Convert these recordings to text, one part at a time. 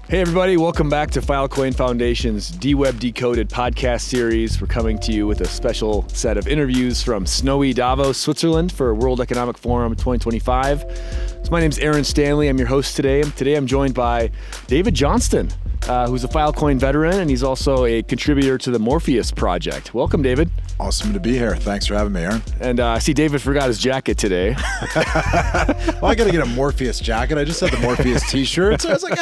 Hey everybody, welcome back to Filecoin Foundation's DWeb Decoded podcast series. We're coming to you with a special set of interviews from snowy Davos, Switzerland for World Economic Forum 2025. So my name's Aaron Stanley. I'm your host today. Today I'm joined by David Johnston, who's a Filecoin veteran, and he's also a contributor to the Morpheus project. Welcome, David. Awesome to be here. Thanks for having me, Aaron. And I see David forgot his jacket today. Well, I got to get a Morpheus jacket. I just had the Morpheus t-shirt. So I was like,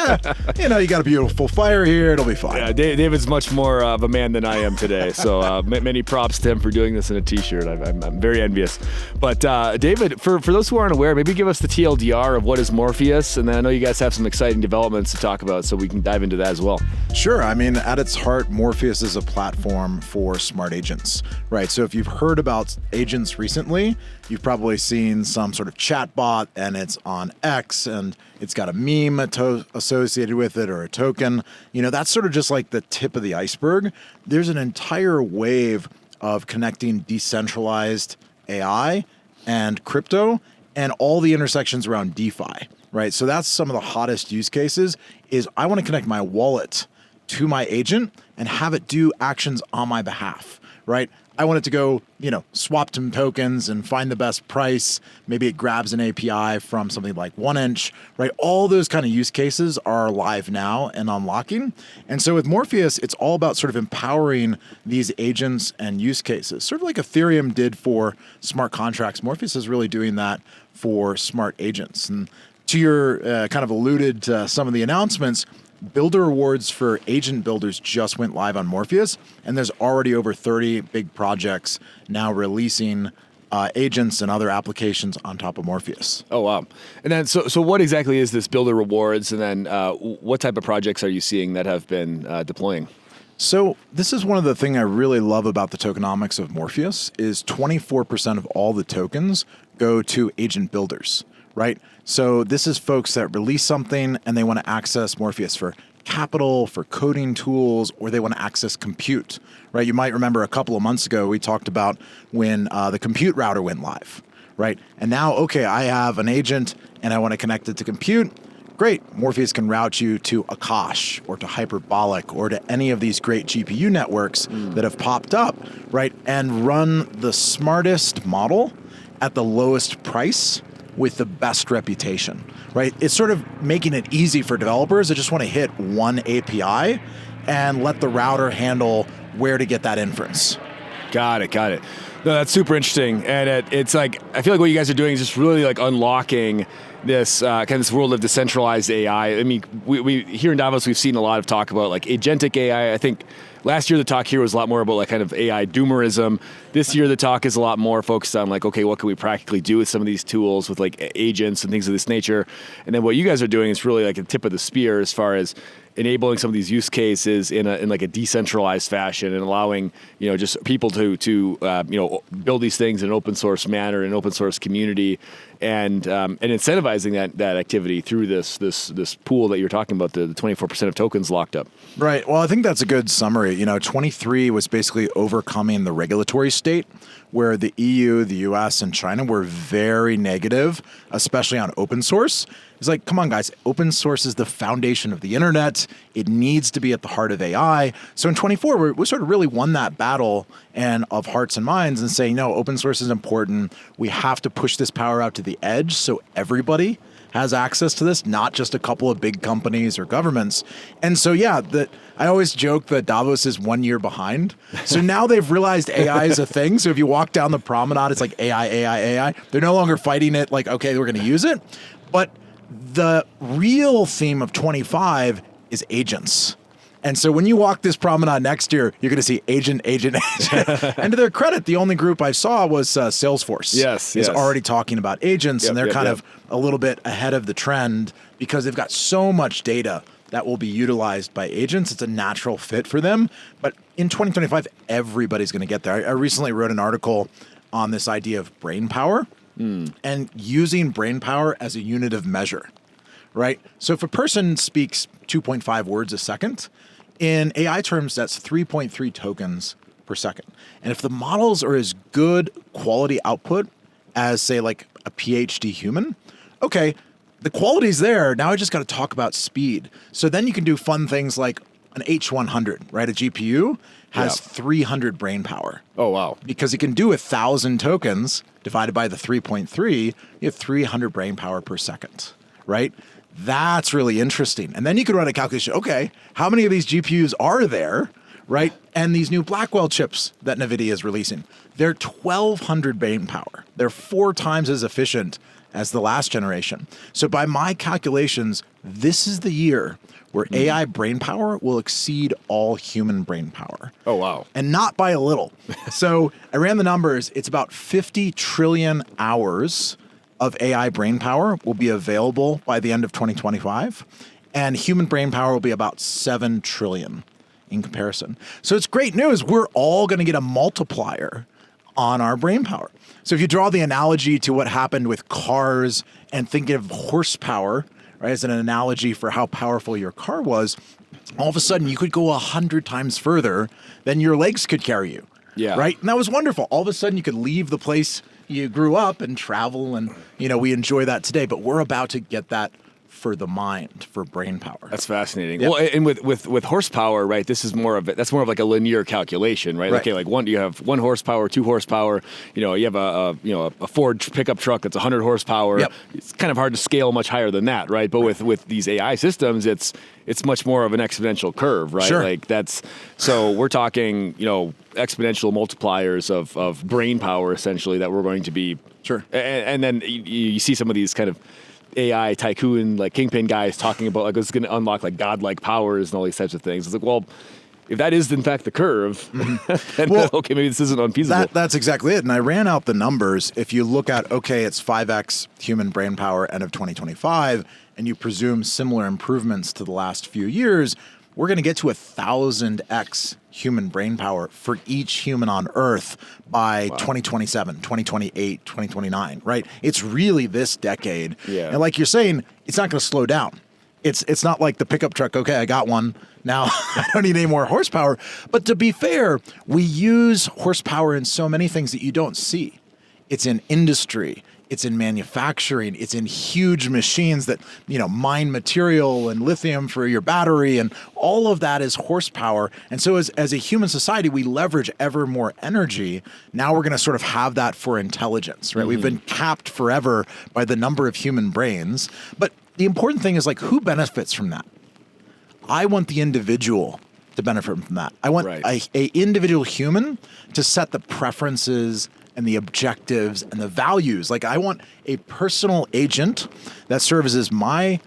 you got a beautiful fire here. It'll be fine. Yeah, David's much more of a man than I am today. So many props to him for doing this in a t-shirt. I'm very envious. But David, for those who aren't aware, maybe give us the TLDR of what is Morpheus. And then I know you guys have some exciting developments to talk about, so we can dive into that as well. Sure. I mean, at its heart, Morpheus is a platform for smart agents, right? So if you've heard about agents recently, you've probably seen some sort of chatbot, and it's on X, and it's got a meme associated with it or a token. That's sort of just like the tip of the iceberg. There's an entire wave of connecting decentralized AI and crypto and all the intersections around DeFi, right? So that's some of the hottest use cases is I want to connect my wallet to my agent and have it do actions on my behalf, right? I want it to go, swap some tokens and find the best price. Maybe it grabs an API from something like 1inch, right? All those kind of use cases are live now and unlocking. And so with Morpheus, it's all about sort of empowering these agents and use cases, sort of like Ethereum did for smart contracts. Morpheus is really doing that for smart agents. And to your kind of alluded to some of the announcements, Builder rewards for agent builders just went live on Morpheus, and there's already over 30 big projects now releasing agents and other applications on top of Morpheus. Oh, wow. And then, so what exactly is this Builder rewards, and then what type of projects are you seeing that have been deploying? So this is one of the things I really love about the tokenomics of Morpheus is 24% of all the tokens go to agent builders, right? So this is folks that release something and they want to access Morpheus for capital, for coding tools, or they want to access compute, right? You might remember a couple of months ago, we talked about when the compute router went live, right? And now, okay, I have an agent and I want to connect it to compute. Great, Morpheus can route you to Akash or to Hyperbolic or to any of these great GPU networks that have popped up, right? And run the smartest model at the lowest price with the best reputation, right? It's sort of making it easy for developers that just want to hit one API and let the router handle where to get that inference. Got it. No, that's super interesting. And it's like, I feel like what you guys are doing is just really like unlocking this kind of this world of decentralized AI. I mean, we here in Davos, we've seen a lot of talk about like agentic AI. I think last year the talk here was a lot more about like kind of AI doomerism. This year the talk is a lot more focused on like, okay, what can we practically do with some of these tools with like agents and things of this nature? And then what you guys are doing is really like a tip of the spear as far as enabling some of these use cases in like a decentralized fashion and allowing just people to build these things in an open source manner, an open source community, and incentivizing that activity through this pool that you're talking about, the 24% of tokens locked up. Right. Well, I think that's a good summary. 23 was basically overcoming the regulatory state where the EU, the US, and China were very negative, especially on open source. It's like, come on, guys, open source is the foundation of the internet. It needs to be at the heart of AI. So in 24, we sort of really won that battle and of hearts and minds and saying, no, open source is important. We have to push this power out to the edge so everybody has access to this, not just a couple of big companies or governments. And so, I always joke that Davos is 1 year behind. So now they've realized AI is a thing. So if you walk down the promenade, it's like AI. They're no longer fighting it like, okay, we're going to use it. But the real theme of 25 is agents. And so when you walk this promenade next year, you're going to see agent. And to their credit, the only group I saw was Salesforce. Yes. Is already talking about agents, and they're kind of a little bit ahead of the trend because they've got so much data that will be utilized by agents. It's a natural fit for them. But in 2025, everybody's going to get there. I recently wrote an article on this idea of brain power and using brain power as a unit of measure, right? So if a person speaks 2.5 words a second, in AI terms, that's 3.3 tokens per second. And if the models are as good quality output as, say, like a PhD human, okay, the quality's there. Now I just got to talk about speed. So then you can do fun things like an H100, right? A GPU has 300 brain power. Oh, wow. Because it can do 1,000 tokens divided by the 3.3, you have 300 brain power per second, right? That's really interesting. And then you can run a calculation. Okay, how many of these GPUs are there, right? And these new Blackwell chips that NVIDIA is releasing, they're 1,200 brain power. They're 4 times as efficient as the last generation. So by my calculations, this is the year where AI brain power will exceed all human brain power. Oh, wow. And not by a little. So I ran the numbers. It's about 50 trillion hours of AI brain power will be available by the end of 2025. And human brain power will be about 7 trillion in comparison. So it's great news. We're all going to get a multiplier on our brain power. So if you draw the analogy to what happened with cars and think of horsepower, right, as an analogy for how powerful your car was, all of a sudden you could go 100 times further than your legs could carry you. Yeah. Right? And that was wonderful. All of a sudden you could leave the place you grew up and travel, and we enjoy that today. But we're about to get that for the mind, for brain power. That's fascinating. Yep. Well, and with horsepower, right? This is more of like a linear calculation, right? Okay, like you have 1 horsepower, 2 horsepower. You have a Ford pickup truck that's 100 horsepower. Yep. It's kind of hard to scale much higher than that, right? But with these AI systems, it's much more of an exponential curve, right? Sure. Like so we're talking exponential multipliers of brain power essentially that we're going to be. Sure. And then you see some of these kind of AI tycoon, like kingpin guys talking about like it's going to unlock like godlike powers and all these types of things. It's like, well, if that is in fact the curve, then okay, maybe this isn't unfeasible. That's exactly it. And I ran out the numbers. If you look at, okay, it's 5x human brain power end of 2025, and you presume similar improvements to the last few years, we're going to get to 1,000x human brain power for each human on Earth by 2027, 2028, 2029, right? It's really this decade. Yeah. And like you're saying, it's not going to slow down. It's not like the pickup truck, okay, I got one. Now I don't need any more horsepower. But to be fair, we use horsepower in so many things that you don't see. It's in industry. It's in manufacturing. It's in huge machines that, mine material and lithium for your battery, and all of that is horsepower. And so as a human society, we leverage ever more energy. Now we're going to sort of have that for intelligence, right? Mm-hmm. We've been capped forever by the number of human brains. But the important thing is, like, who benefits from that? I want the individual to benefit from that. I want a individual human to set the preferences and the objectives and the values. Like, I want a personal agent that serves as my,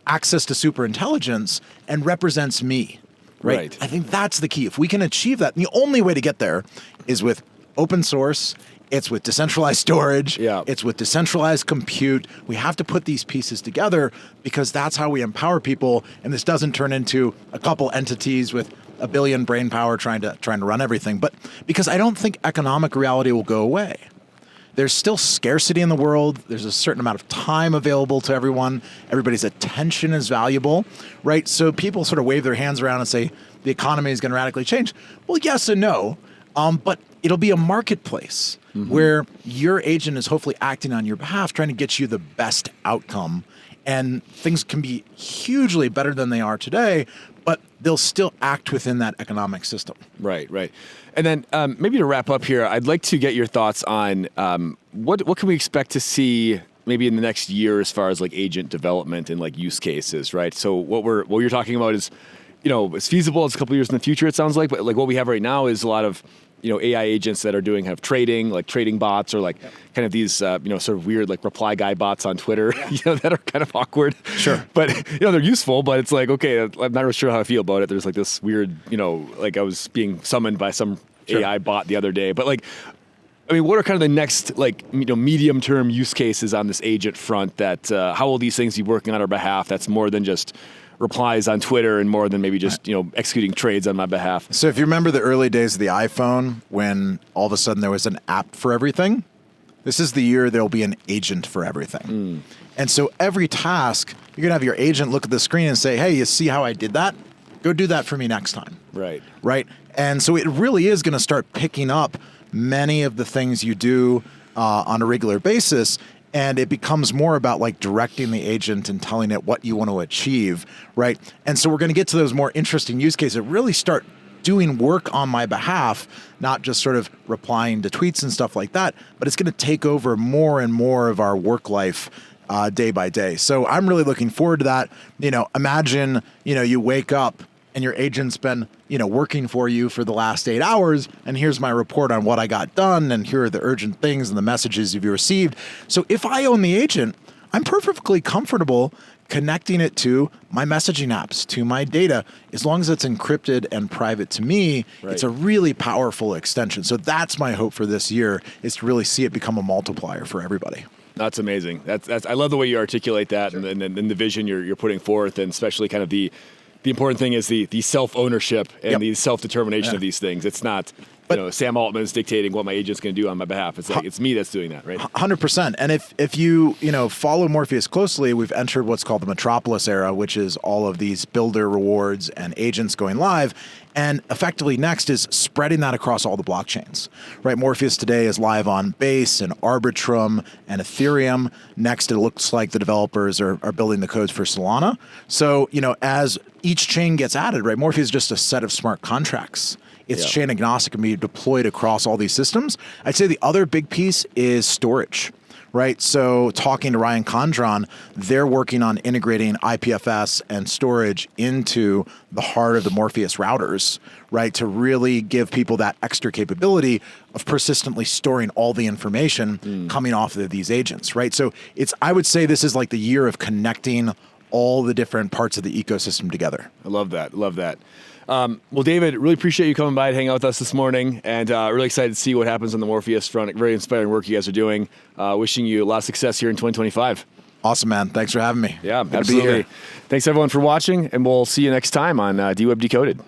access to super intelligence and represents me, right? I think that's the key. If we can achieve that, and the only way to get there is with open source. It's with decentralized storage. Yeah. It's with decentralized compute. We have to put these pieces together because that's how we empower people. And this doesn't turn into a couple entities with 1 billion brain power trying to run everything. But because I don't think economic reality will go away. There's still scarcity in the world. There's a certain amount of time available to everyone. Everybody's attention is valuable, right? So people sort of wave their hands around and say the economy is going to radically change. Well, yes and no, but it'll be a marketplace where your agent is hopefully acting on your behalf, trying to get you the best outcome. And things can be hugely better than they are today, but they'll still act within that economic system. Right. And then maybe to wrap up here, I'd like to get your thoughts on what can we expect to see maybe in the next year as far as like agent development and like use cases, right? So what you're talking about is, it's feasible. It's a couple of years in the future, it sounds like, but like what we have right now is a lot of AI agents that are doing kind of trading, like trading bots, or like kind of these, sort of weird like reply guy bots on Twitter, that are kind of awkward. Sure. But, they're useful, but it's like, okay, I'm not really sure how I feel about it. There's like this weird, like I was being summoned by some AI bot the other day. But like, I mean, what are kind of the next like, medium term use cases on this agent front that, how will these things be working on our behalf? That's more than just replies on Twitter and more than maybe just, executing trades on my behalf. So if you remember the early days of the iPhone, when all of a sudden there was an app for everything, this is the year there'll be an agent for everything. And so every task, you're going to have your agent look at the screen and say, hey, you see how I did that? Go do that for me next time. Right. And so it really is going to start picking up many of the things you do on a regular basis. And it becomes more about like directing the agent and telling it what you want to achieve, right? And so we're going to get to those more interesting use cases that really start doing work on my behalf, not just sort of replying to tweets and stuff like that, but it's going to take over more and more of our work life day by day. So I'm really looking forward to that. Imagine, you wake up and your agent's been, working for you for the last 8 hours, and here's my report on what I got done, and here are the urgent things and the messages you've received. So if I own the agent, I'm perfectly comfortable connecting it to my messaging apps, to my data, as long as it's encrypted and private to me. Right. It's a really powerful extension. So that's my hope for this year, is to really see it become a multiplier for everybody. That's amazing. That's I love the way you articulate that. Sure. and the vision you're putting forth, and especially kind of the important thing is the self-ownership and the self-determination of these things. It's not, Sam Altman is dictating what my agent's going to do on my behalf. It's like, it's me that's doing that, right? 100%. And if you follow Morpheus closely, we've entered what's called the Metropolis era, which is all of these builder rewards and agents going live. And effectively next is spreading that across all the blockchains, right? Morpheus today is live on Base and Arbitrum and Ethereum. Next, it looks like the developers are building the codes for Solana. So, as each chain gets added, right? Morpheus is just a set of smart contracts. It's chain agnostic and be deployed across all these systems. I'd say the other big piece is storage, right? So talking to Ryan Condron, they're working on integrating IPFS and storage into the heart of the Morpheus routers, right? To really give people that extra capability of persistently storing all the information coming off of these agents, right? So I would say this is like the year of connecting all the different parts of the ecosystem together. I love that. Love that. Well, David, really appreciate you coming by to hang out with us this morning, and really excited to see what happens on the Morpheus front. Very inspiring work you guys are doing. Wishing you a lot of success here in 2025. Awesome, man. Thanks for having me. Yeah, absolutely. Thanks, everyone, for watching, and we'll see you next time on DWeb Decoded.